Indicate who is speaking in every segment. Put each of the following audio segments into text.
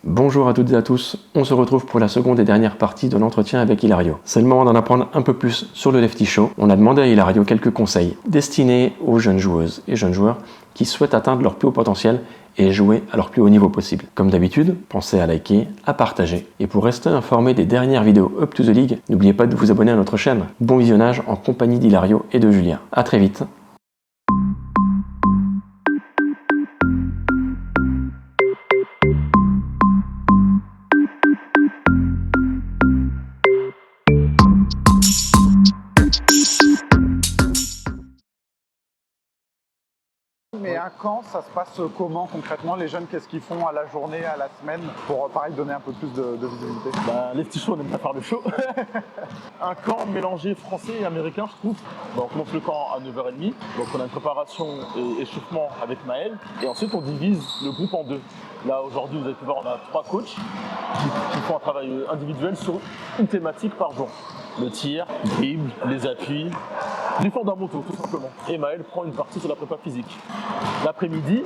Speaker 1: Bonjour à toutes et à tous, on se retrouve pour la seconde et dernière partie de l'entretien avec Hilario. C'est le moment d'en apprendre un peu plus sur le Lefty Show. On a demandé à Hilario quelques conseils destinés aux jeunes joueuses et jeunes joueurs qui souhaitent atteindre leur plus haut potentiel et jouer à leur plus haut niveau possible. Comme d'habitude, pensez à liker, à partager. Et pour rester informé des dernières vidéos Up to the League, n'oubliez pas de vous abonner à notre chaîne. Bon visionnage en compagnie d'Hilario et de Julien. A très vite.
Speaker 2: Mais à Caen, ça se passe comment concrètement? Les jeunes, qu'est-ce qu'ils font à la journée, à la semaine, pour pareil donner un peu plus de visibilité?
Speaker 3: Les petits shows, on aime pas faire le show. Un camp mélangé français et américain, je trouve. On commence le camp à 9h30. Donc on a une préparation et échauffement avec Maël. Et ensuite on divise le groupe en deux. Là aujourd'hui, vous avez pu voir, on a 3 coachs qui font un travail individuel sur une thématique par jour. Le tir, le dribble, les appuis, les fondamentaux tout simplement. Et Maël prend une partie sur la prépa physique. L'après-midi,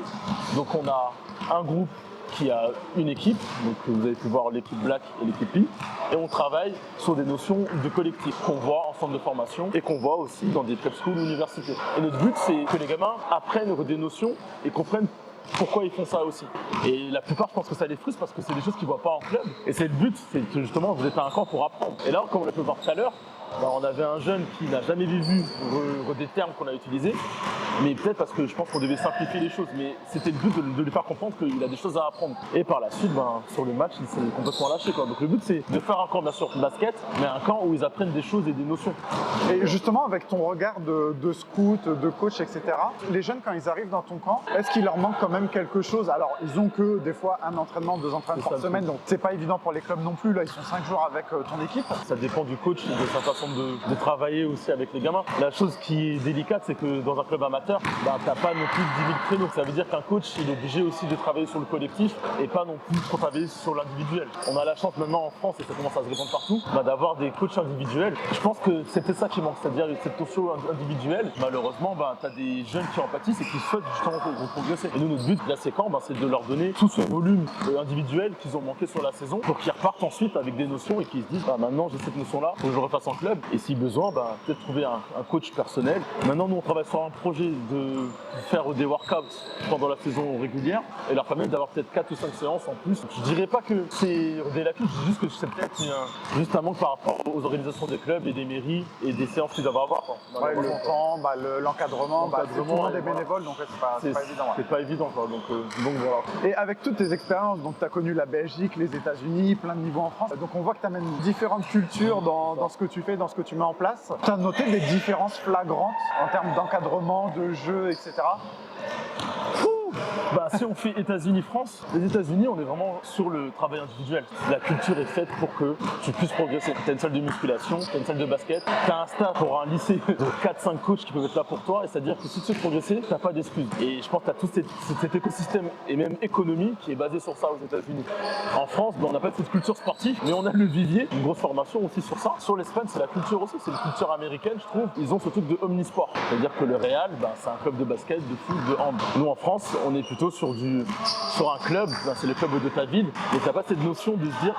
Speaker 3: donc on a un groupe qui a une équipe, donc vous avez pu voir l'équipe Black et l'équipe Pink, et on travaille sur des notions de collectif qu'on voit en centre de formation et qu'on voit aussi dans des prep schools ou universités. Et notre but, c'est que les gamins apprennent des notions et comprennent pourquoi ils font ça aussi. Et la plupart, je pense que ça les frustre parce que c'est des choses qu'ils ne voient pas en club. Et c'est le but, c'est que justement vous êtes à un camp pour apprendre. Et là, comme on l'a pu voir tout à l'heure, on avait un jeune qui n'a jamais vu des termes qu'on a utilisés, mais peut-être parce que je pense qu'on devait simplifier les choses, mais c'était le but de lui faire comprendre qu'il a des choses à apprendre. Et par la suite, sur le match, il s'est complètement lâché. Donc le but, c'est de faire un camp, bien sûr, de basket, mais un camp où ils apprennent des choses et des notions.
Speaker 2: Et justement, avec ton regard de scout, de coach, etc., les jeunes, quand ils arrivent dans ton camp, est-ce qu'il leur manque quand même quelque chose? Alors, ils ont que des fois un entraînement, 2 entraînements par semaine, donc c'est pas évident pour les clubs non plus. Là, ils sont 5 jours avec ton équipe.
Speaker 3: Ça dépend du coach et de sa façon de travailler aussi avec les gamins. La chose qui est délicate, c'est que dans un club amateur, t'as pas non plus 10 000 créneaux. Ça veut dire qu'un coach, il est obligé aussi de travailler sur le collectif et pas non plus trop travailler sur l'individuel. On a la chance maintenant en France, et ça commence à se répandre partout, d'avoir des coachs individuels. Je pense que c'est peut-être ça qui manque, c'est-à-dire cette notion individuelle. Malheureusement, t'as des jeunes qui en pâtissent et qui souhaitent justement progresser. Et nous, notre but, là, c'est quand c'est de leur donner tout ce volume individuel qu'ils ont manqué sur la saison pour qu'ils repartent ensuite avec des notions et qu'ils se disent maintenant j'ai cette notion-là, faut que je refasse en club. Et si besoin, peut-être trouver un coach personnel. Maintenant, nous, on travaille sur un projet de faire des workouts pendant la saison régulière et leur permettre d'avoir peut-être 4 ou 5 séances en plus. Je dirais pas que c'est des lacunes, je dis juste que c'est peut-être juste un manque par rapport aux organisations des clubs et des mairies et des séances qu'ils doivent avoir.
Speaker 2: Ouais, le temps, l'encadrement, tout le monde est bénévole, donc c'est pas évident. Ouais.
Speaker 3: C'est pas évident, quoi. Donc voilà.
Speaker 2: Et avec toutes tes expériences, donc tu as connu la Belgique, les États-Unis, plein de niveaux en France, donc on voit que tu amènes différentes cultures dans ce que tu fais, dans ce que tu mets en place. Tu as noté des différences flagrantes en termes d'encadrement, de jeu, etc.
Speaker 3: Si on fait États-Unis-France, les États-Unis, on est vraiment sur le travail individuel. La culture est faite pour que tu puisses progresser. Tu as une salle de musculation, tu as une salle de basket, tu as un staff pour un lycée de 4-5 coachs qui peuvent être là pour toi, et c'est-à-dire que si tu veux progresser, tu n'as pas d'excuses. Et je pense que tu as tout cet écosystème et même économie qui est basé sur ça aux États-Unis. En France, on n'a pas cette culture sportive, mais on a le vivier, une grosse formation aussi sur ça. Sur l'Espagne, c'est la culture aussi, c'est une culture américaine, je trouve. Ils ont ce truc de omnisport. C'est-à-dire que le Real, c'est un club de basket, de foot, de hand. Nous, en France, on est plutôt sur un club, c'est le club de ta ville, mais t'as pas cette notion de se dire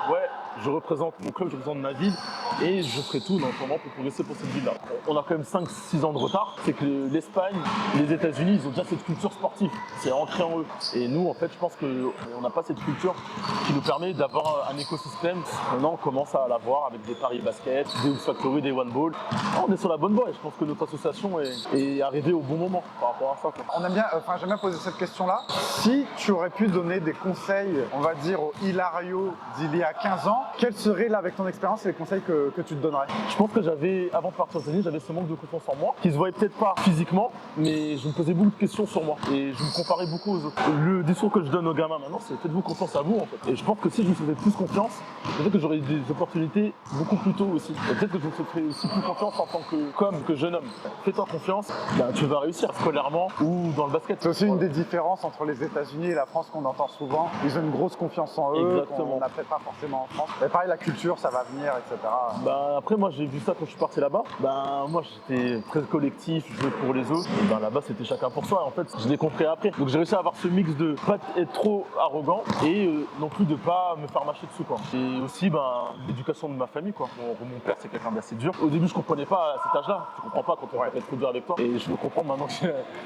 Speaker 3: je représente mon club, je représente ma ville et je ferai tout pour progresser pour cette ville-là. On a quand même 5-6 ans de retard, c'est que l'Espagne, les États-Unis, ils ont déjà cette culture sportive, c'est ancré en eux. Et nous, en fait, je pense qu'on n'a pas cette culture qui nous permet d'avoir un écosystème. Maintenant, on commence à l'avoir avec des paris basket, des Hoop Factory, des One Ball. On est sur la bonne voie et je pense que notre association est arrivée au bon moment par rapport à ça.
Speaker 2: On aime bien, j'aime bien poser cette question-là. Si tu aurais pu donner des conseils, on va dire, au Hilario d'il y a 15 ans, quels seraient, là, avec ton expérience, les conseils que tu te donnerais?
Speaker 3: Je pense que avant de partir aux États-Unis, j'avais ce manque de confiance en moi, qui se voyait peut-être pas physiquement, mais je me posais beaucoup de questions sur moi et je me comparais beaucoup aux autres. Le discours que je donne aux gamins maintenant, c'est faites-vous confiance à vous, en fait. Et je pense que si je me faisais plus confiance, peut-être que j'aurais des opportunités beaucoup plus tôt aussi. Et peut-être que je me ferais aussi plus confiance en tant que jeune homme. Fais-toi confiance, tu vas réussir scolairement ou dans le basket.
Speaker 2: C'est aussi une des différences entre les États-Unis et la France qu'on entend souvent. Ils ont une grosse confiance en eux, qu'on n'a peut-être pas forcément en France. Mais pareil, la culture, ça va venir, etc.
Speaker 3: Bah, après, moi, j'ai vu ça quand je suis parti là-bas. Bah, moi, j'étais très collectif, je jouais pour les autres. Et bah, là-bas, c'était chacun pour soi. En fait, je l'ai compris après. Donc, j'ai réussi à avoir ce mix de pas être trop arrogant et non plus de pas me faire mâcher dessus, quoi. Et aussi, bah, l'éducation de ma famille, quoi. Mon père, c'est quelqu'un d'assez dur. Au début, je comprenais pas à cet âge-là. Tu comprends pas quand on va être trop dur avec toi. Et je le comprends maintenant que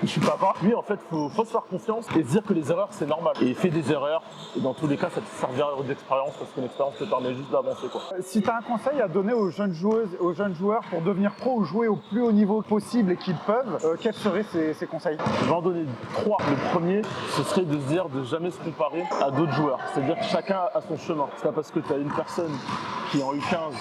Speaker 3: je suis papa. Lui, en fait, faut se faire confiance et se dire que les erreurs, c'est normal. Et fais des erreurs. Et dans tous les cas, ça te servira d'expérience parce que l'expérience te permet juste d'avancer, quoi.
Speaker 2: Si tu as un conseil à donner aux jeunes joueuses et aux jeunes joueurs pour devenir pro ou jouer au plus haut niveau possible et qu'ils peuvent, quels seraient ces conseils?
Speaker 3: Je vais en donner 3. Le premier, ce serait de se dire de jamais se comparer à d'autres joueurs. C'est-à-dire que chacun a son chemin. C'est pas parce que tu as une personne qui en U15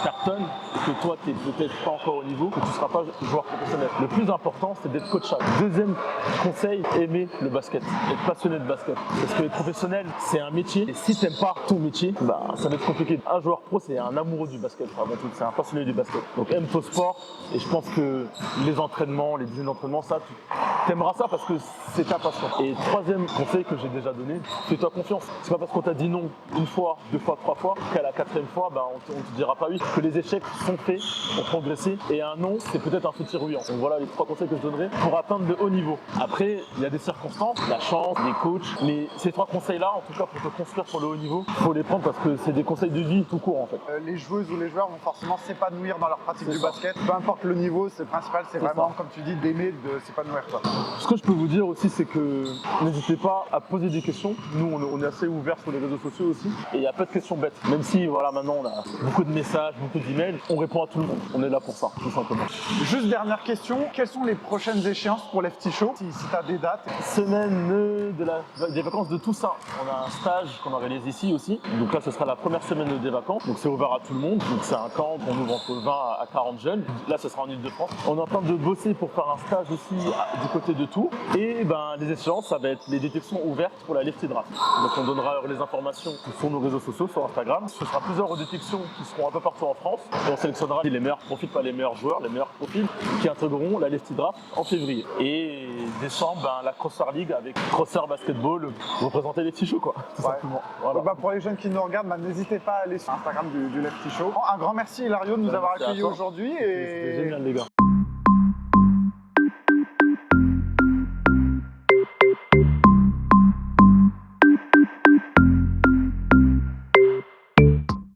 Speaker 3: cartonne et que toi tu n'es peut-être pas encore au niveau que tu ne seras pas joueur professionnel. Le plus important, c'est d'être coachable. Deuxième conseil, aimer le basket, être passionné de basket. Parce que être professionnel, c'est un métier et si tu n'aimes pas ton métier, bah, ça va être compliqué. Un joueur pro, c'est un amoureux du basket, avant tout, c'est un passionné du basket. Donc aime ton sport et je pense que les entraînements, les dizaines d'entraînements, ça, tu aimeras ça parce que c'est ta passion. Et troisième conseil que j'ai déjà donné, fais-toi confiance. C'est pas parce qu'on t'a dit non une fois, 2 fois, 3 fois qu'à la 4e fois, bah, on te dira pas oui. Que les échecs sont faits, ont progressé et un non, c'est peut-être un petit ruant. Donc voilà les 3 conseils que je donnerais pour atteindre de haut niveau. Après, il y a des circonstances, la chance, les coachs, mais ces 3 conseils-là, en tout cas pour te construire pour le haut niveau, il faut les prendre parce que c'est des conseils de vie tout court en fait.
Speaker 2: Les joueuses ou les joueurs vont forcément s'épanouir dans leur pratique
Speaker 3: C'est
Speaker 2: du
Speaker 3: ça.
Speaker 2: basket. Peu importe le niveau, c'est principal, c'est vraiment,
Speaker 3: ça.
Speaker 2: comme tu dis, d'aimer, de s'épanouir, quoi.
Speaker 3: Ce que je peux vous dire aussi, c'est que n'hésitez pas à poser des questions. Nous, on est assez ouverts sur les réseaux sociaux aussi et il n'y a pas de questions bêtes. Même si voilà, maintenant on a beaucoup de messages, beaucoup d'emails, on répond à tout le monde. On est là pour ça, tout simplement.
Speaker 2: Juste dernière question, quelles sont les prochaines échéances pour l'FT Show? Si tu as des dates.
Speaker 3: Semaine des vacances de Toussaint. On a un stage qu'on organise ici aussi. Donc là, ce sera la première semaine des vacances. Donc c'est ouvert à tout le monde. Donc c'est un camp qu'on ouvre entre 20 à 40 jeunes. Là, ce sera en Ile-de-France. On est en train de bosser pour faire un stage aussi du côté de Tours. Et ben, les échéances, ça va être les détections ouvertes pour la Lefty Draft. Donc on donnera les informations sur nos réseaux sociaux, sur Instagram. Ce sera plusieurs détections qui seront un peu partout en France. Et on sélectionnera les meilleurs profils, pas les meilleurs joueurs, les meilleurs profils qui intégreront la Lefty Draft en février. Et décembre, ben, la Crossfire League avec Crossfire Basketball représenter les petits shows, quoi, tout simplement. Voilà.
Speaker 2: Donc, bah, pour les jeunes qui nous regardent, bah, n'hésitez pas à aller sur Instagram du Lefty Show. Un grand merci Hilario de nous avoir accueillis aujourd'hui.
Speaker 3: C'était génial les gars.